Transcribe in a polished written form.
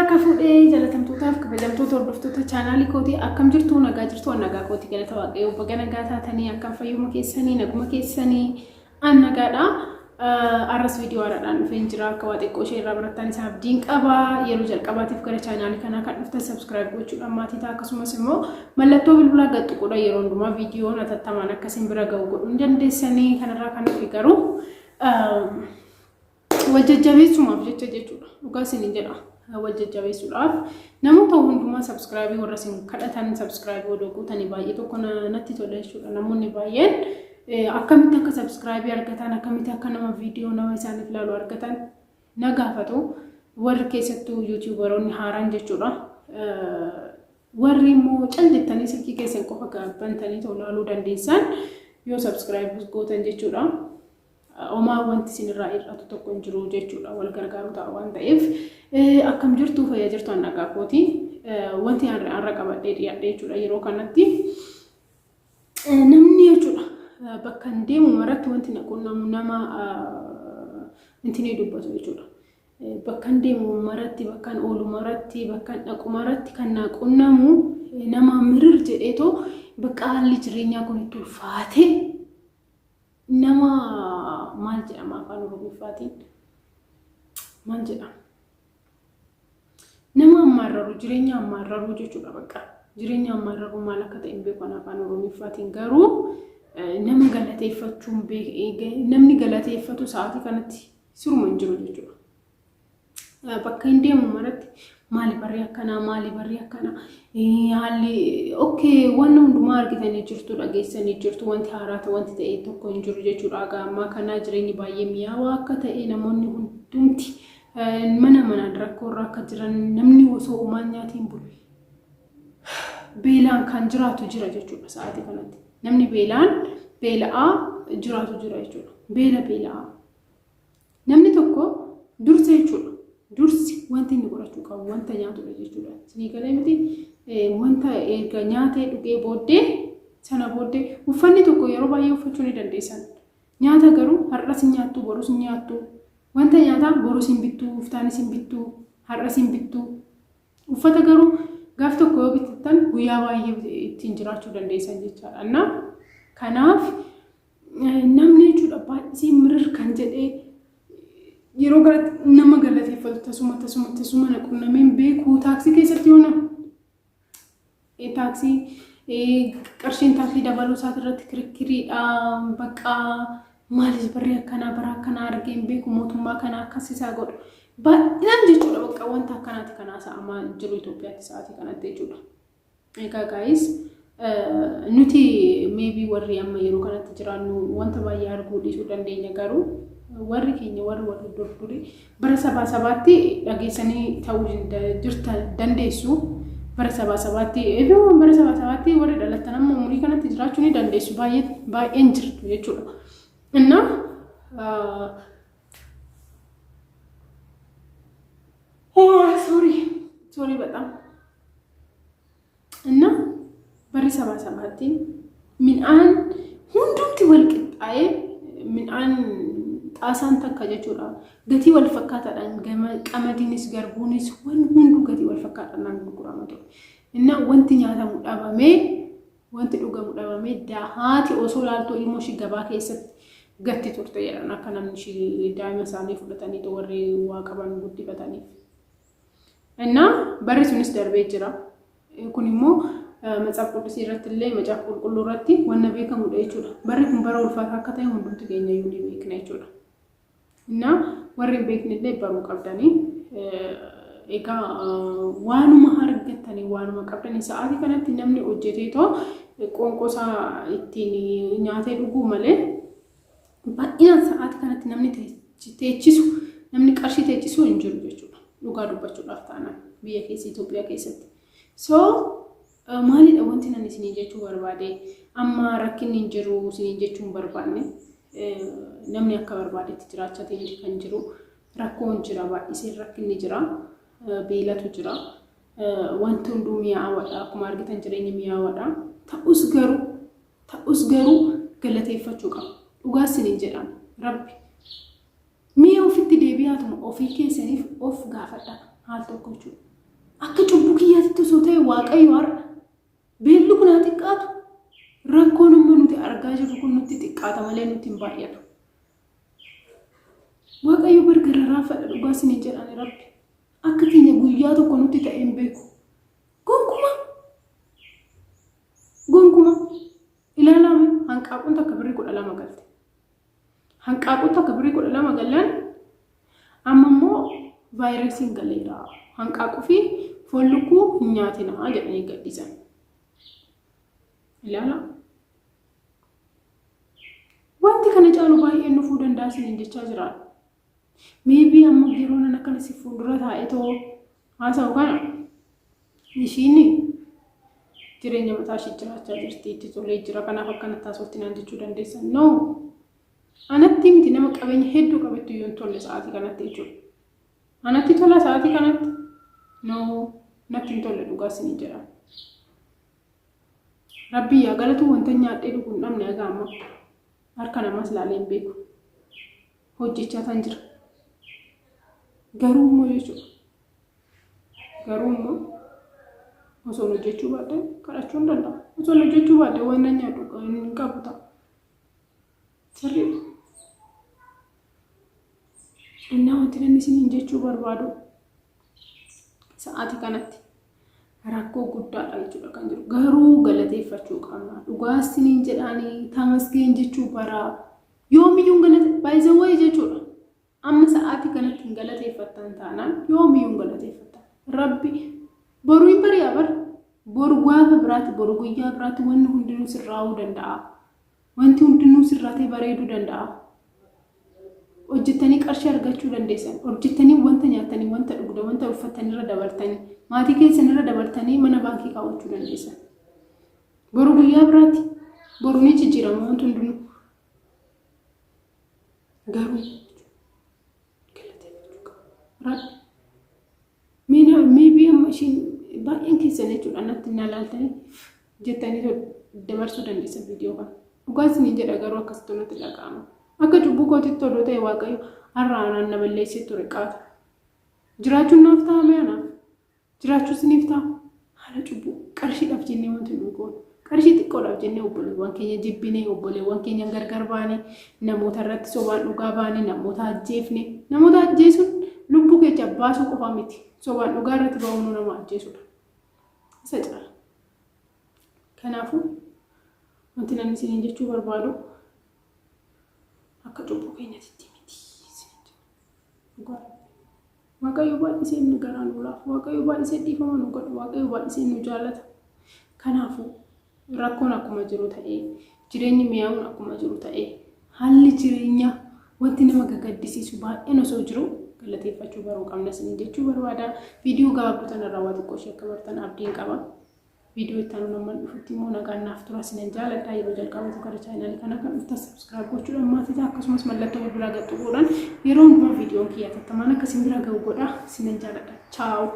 harka fuudhee jalatamtootaaf kabajamtoota hordoftoota chaanaalii kootii akkam jirtu nagaa jirtu nagaa kootii galata waaqayyoo baga nagaa taatanii akkam fayyuma keessanii naguma keessanii an nagaadha arras viidiyoo haaraadhaan dhufeen jira akka waa xiqqoo ishee irraa barattan isaa abdiin qaba yeroo jalqabaatiif gara chaanaalii kanaa kan dhuftan subscribe gochuudhaan maatii ta'a akkasumas immoo mallattoo bilbilaa gadxuquudha yeroo hundumaa viidiyoon atattamaan akkasiin bira ga'u godhuun dandeessanii kanarraa kan dhufe garuu wajjajjabeessumaaf jechuudha dhugaa isin jedha wajjajjabeessuudhaaf namoota hundumaa subscribe warra isin kadhatan subscribe godhuu guutanii baay'ee tokko natti tola jechuudha namoonni baay'een akkamitti akka subscribe argatan akkamitti akka nama viidiyoo nama isaaniif ilaalu argatan na gaafatu warri keessattuu youtuberoonni haaraan jechuudha warri immoo callettanii silkii keessan qofa gabbantanii ilaaluu dandeessan yoo subscribe gootan jechuudha Oma wanti sinirraa irratti tokko hin jiru jechuudha wal gargaaru ta'a waan ta'eef akkam jirtu fayyaa jirtu annagaa kooti wanti har'a qabadhee dhiyaadhe jechuudha yeroo kanatti namni jechuudha bakka deemu maratti wanti naqunnamu nama intini dubbatu jechuudha bakka deemu maratti bakka oolu maratti bakka dhaqu maratti kan naqunnamu nama mirir jedheetoo bakka haalli jireenyaa kun itti ulfaate nama maal jedhama afaan oromootiin maal jedhama nama ammarraru jireenya ammarraru jechuudha bakka jireenya ammarraru maal akka ta'e beekan afaan oromootiin garuu nama galateeffachuun namni galateeffatu sa'aatii kanatti siruma hin jiru jechuudha bakka hin deemu maratti maali barri akkana haalli okay waan hundumaa argitanii jirtu dhageessanii jirtu wanti haaraa wanti ta'e tokko hin jiru jechuudha amma kana jireenyi baay'ee miyaawaa akka ta'e namoonni hundumti mana rakkoorra akka jiran namni osoo uumaan nyaatiin bulu beelaan kan jiraatu jira jechuudha sa'aatii kanatti namni beela'aa jiraatu jira jechuudha beela'aa namni tokko dursa jechuudha dursi wanti inni qorachuu qabu wanta nyaatudha jechuudha sinii galee miti wanta erga nyaatee dhugee booddee sana booddee uffanni tokko yeroo baay'ee uffachuu ni dandeessan nyaata garuu har'as nyaattu borus nyaattu wanta nyaataa borus hin bittu uftaanis hin bittu har'as hin bittu uffata garuu gaaf tokko yoo bittan guyyaa baay'ee ittiin jiraachuu dandeessan jechaadha kanaaf namni jechuudha baay'ee mirir kan jedhee yeroo gara nama galateeffatu tasuma naqunnameen beeku taaksii keessatti yoona taaksii qarshiin taaksii dabaluu isaati irratti kirikiriidha bakka maalis barri akkanaa argeen beeku mootummaa kana akkasisaa godhu baay'inaan jechuudha bakka wanta akkanaati kanaa sa'amaa jiru Itoophiyaatti sa'aatii kanatti jechuudha egaa guys nuti maybe warri amma yeroo kanatti jiraannu wanta baay'ee arguu dhiisuu dandeenya garuu warri keenya warri durduri bara sabaatti dhageessanii ta'uu dandeessu bara sabaatti warri dhalattan amma umurii kanatti jiraachuu ni dandeessu baay'een jirtu jechuudha inna sorry በጣም እና bara sabaatti midhaan hundumti wal qixxaa'ee midhaan xaasaan takka jechuudha gatii wal fakkaataadhaan qamadiinis garbuunis hundu gatii wal fakkaataadhaan gurgurama ture inna wanti nyaatamu dhabamee wanti dhugamu dhabamee dahaati osoo laaltoo ilmoo shi gabaa keessatti gatti turte jedhan akka namni shi daa'ima isaanii fudhatanii warri waa qaban guddifataniif inna barri sunis darbee jira kun immoo Macaf qulqulluu irratti illee macaf qulqulluu irratti wanna beekamudha jechuudha barri kun bara ulfaataa akka ta'e hundumti keenya yoo ni beekna jechuudha inna warri beekni illee baruu qabdanii egaa waanuma argattanii waanuma qabdanii sa'aatii kanatti namni hojjeteetoo qoonqosaa ittiin nyaatee dhuguu malee baay'inaan sa'aatii kanatti namni teechisu namni qarshii teechisu hin jiru jechuudha dhugaa dubbachuudhaaf taanaan biyya keessa Itoophiyaa keessatti so maalidha wanti nan isin jechuu barbaade amma rakkinni hin jiru isin jechuun barbaanne namni akka barbaadetti jiraachatee kan jiru rakkoon jira baay'isee rakkinni jira beelatu jira wanti hunduu mi'aawadha akkuma argitan jireenya mi'aawadha ta'us garuu galateeffachuu qaba dhugaa isin jedhan rabbi mi'a ofitti deebi'aatuma ofii keessaniif of gaafadha haal tokko jechuudha akka cubbuu kiyyaatti osoo ta'e waaqayyo har'a beelli kun haa xiqqaatu rakkoon amma nuti argaa jirru kun nutti xiqqaata malee nutti hin baay'atu. Waaqayyo bargararaa fadha dhugaa isin jedhani Rabbi akka keenya guyyaa tokko nutti ta'e hin beeku. Gonkuma ilaalame hanqaaquun takka birrii 12 galte. Hanqaaquun takka birrii 12 galan amma immoo vaayirasiin galeera. Hanqaaquu fi foon lukkuu hin nyaatinaa jedhanii gadhiisan. Ilaala. Wanti kana caalu baay'ee nufuu danda'a isin jechaa jiraan. Maybe amma yeroo nan akkana si fuuldura taa'ee too haasa'u kana ishiin jireenya mataa ishee jiraachaa jirti itti tolee jira kanaaf akkanatti haasofti naan jechuu dandeessan. No. Anatti miti nama qabeenya hedduu qabattu yoo tolle sa'aatii kanatti jechuudha. Anatti tola sa'aatii kanatti. No. Natti hin tolle dhugaa isin jedha. Rabbi yaa galatu wanta nyaadhee dhuguun dhabne egaa amma harka namaas ilaalee hin beeku. Hojjechaa tan jira. Garuu immoo jechuudha. Garuu immoo osoo hojjechuu baadhee kadhachuu hin danda'u. Osoo hojjechuu baadhee waan nyaadhu hin qabu ta'a. Sirrii. Innaa wanti namni isin jechuu barbaadu sa'aatii kanatti rakkoo guddaadha jechuudha kan jiru. Garuu galateeffachuu qabna. Dhugaa isin jedhanii tamasgeen jechuu bara yoomiyyuu baay'isawwee jechuudha. Amma sa'aatii kanatti hin galateeffattan taanaan yoomiyyuu galateeffattan. Rabbi boru hin bari'a bar. Boru gaafa biraatti boru guyyaa biraatti wanni hundinuu sirraa'uu danda'a. Wanti hundinuu sirraatee bareeduu danda'a. Hojjettanii qarshii argachuu dandeessan. Hojjettanii wanta nyaatanii, wanta dhugdan, wanta uffatanii irra dabartanii, maatii keessan irra dabartanii mana baankii kaawwachuu dandeessan. Boru guyyaa biraatti boru ni jijjiirama wanti hundinuu. Garuu maybe amma ishiin baay'een keessan jechuudha natti hin ilaaltanii jettanii dabarsuu dandeessan viidiyoo kana. Dhugaa isin jedha garuu akkasitti natti dhaga'ama. Akka cubbuu kootitti odoo ta'e waaqayyo har'a aanaan na balleessee ture qaata. Jiraachuun naaf ta'a mee anaaf? Jiraachuu isiniif ta'a? Haala cubbuu qarshiidhaaf jennee wanti nuyi goonu. Qarshii xiqqoodhaaf jennee obboleewwan keenya jibbinee obboleewwan keenya gargar baane namoota irratti sobaan dhugaa baane namoota ajjeefne namoota ajjeesuun lubbuu keenya baasuu qofa miti. Sobaan dhugaa irratti ba'uun nama ajjeesudha. Isa caala. Kanaafuu wanti namni isin jechuu barbaadu akka cubbuu keenyatti miti. Waaqayyo baay'isee nu garaan ulaaf. Waaqayyo baay'isee dhiifama nu godha. Waaqayyo baay'isee nu jaallata. Kanaafuu rakkoon akkuma jiru ta'ee jireenyi mi'aawun akkuma jiru ta'ee haalli jireenyaa wanti nama gagaddisiisu baay'een osoo jiru galateeffachuu baruu qabna isin jechuu barbaada. Viidiyoo gabaabduu tanarraa waa xiqqoo ishee akka bartan abdiin qaba. Viidiyoo itti aanu nama dhufutti immoo nagaan naaf tura isin jaalladha. Yeroo jalqabatu gara chaanaal kana kan dhuftan subscribe gochuudhaan maatii akkasumas mallattoo biraa gadhuudhaan yeroo hundumaa viidiyoon kiyya tattamaan akkasiin bira ga'u godha isin jaalladha. Ciao.